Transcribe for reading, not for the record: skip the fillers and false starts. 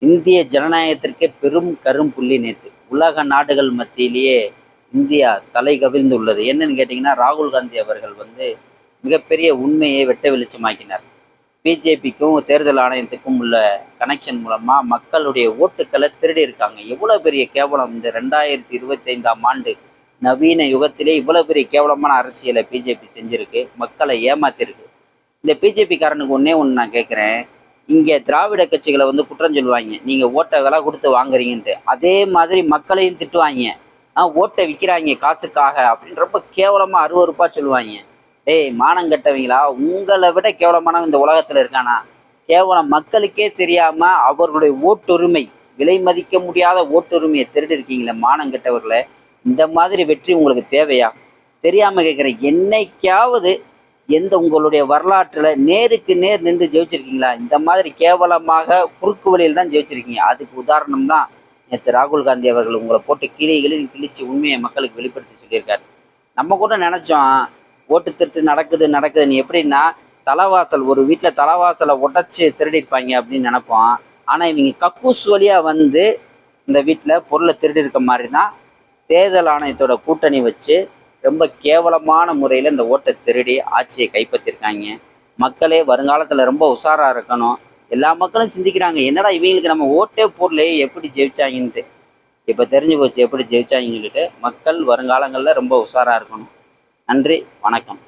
இந்திய ஜனநாயகத்திற்கே பெரும் கரும்புள்ளி நேத்து. உலக நாடுகள் மத்தியிலேயே இந்தியா தலை கவிழ்ந்துள்ளது. என்னன்னு கேட்டீங்கன்னா, ராகுல் காந்தி அவர்கள் மிகப்பெரிய உண்மையை வெட்ட வெளிச்சமாக்கினார். பிஜேபிக்கும் தேர்தல் ஆணையத்துக்கும் உள்ள கனெக்ஷன் மூலமா மக்களுடைய ஓட்டுக்களை திருடி இருக்காங்க. எவ்வளவு பெரிய கேவலம்! இந்த 2025ஆம் ஆண்டு நவீன யுகத்திலே இவ்வளவு பெரிய கேவலமான அரசியலை பிஜேபி செஞ்சிருக்கு. மக்களை ஏமாத்திருக்கு. இந்த பிஜேபி காரனுக்கு ஒன்னே ஒன்று நான் கேட்குறேன். இங்கே திராவிட கட்சிகளை குற்றம் சொல்லுவாங்க, நீங்க ஓட்டை விலை கொடுத்து வாங்குறீங்கன்ட்டு. அதே மாதிரி மக்களையும் திட்டுவாங்க, ஓட்டை விற்கிறாங்க காசுக்காக அப்படின்னு ரொம்ப கேவலமா அருவறுப்பா சொல்லுவாங்க. டேய் மானம் கட்டவங்களா, உங்களை விட கேவலமானவன் இந்த உலகத்துல இருக்கானா? கேவலம் மக்களுக்கே தெரியாம அவர்களுடைய ஓட்டுரிமை, விலை மதிக்க முடியாத ஓட்டுரிமையை திருடி இருக்கீங்களே மானம் கெட்டவர்களை. இந்த மாதிரி வெற்றி உங்களுக்கு தேவையா? தெரியாம கேட்குறேன், என்னைக்காவது உங்களுடைய வரலாற்றுல நேருக்கு நேர் நின்று ஜெயிச்சிருக்கீங்களா? இந்த மாதிரி கேவலமாக குறுக்கு வழியில் தான் ஜெயிச்சிருக்கீங்க. அதுக்கு உதாரணம் தான் நேற்று ராகுல் காந்தி அவர்கள் உங்களை போட்டு கிழிச்சு உண்மையை மக்களுக்கு வெளிப்படுத்தி சொல்லியிருக்காரு. நம்ம கூட நினைச்சோம் ஓட்டு திருட்டு நடக்குதுன்னு. எப்படின்னா, தலைவாசல், ஒரு வீட்டுல தலைவாசலை உடைச்சு திருடிருப்பாங்க அப்படின்னு நினைப்போம். ஆனா இவங்க கக்கூஸ் வழியா இந்த வீட்டுல பொருளை திருடி இருக்க மாதிரி தான் தேர்தல் ஆணையத்தோட கூட்டணி வச்சு ரொம்ப கேவலமான முறையில் இந்த ஓட்டை திருடி ஆட்சியை கைப்பற்றிருக்காங்க. மக்களே வருங்காலத்தில் ரொம்ப உஷாரா இருக்கணும். எல்லா மக்களும் சிந்திக்கிறாங்க, என்னடா இவங்களுக்கு நம்ம ஓட்டே போடலையே, எப்படி ஜெயிச்சாங்கன்ட்டு. இப்போ தெரிஞ்சு போச்சு எப்படி ஜெயிச்சாங்கன்னு சொல்லிட்டு. மக்கள் வருங்காலங்களில் ரொம்ப உஷாரா இருக்கணும். நன்றி, வணக்கம்.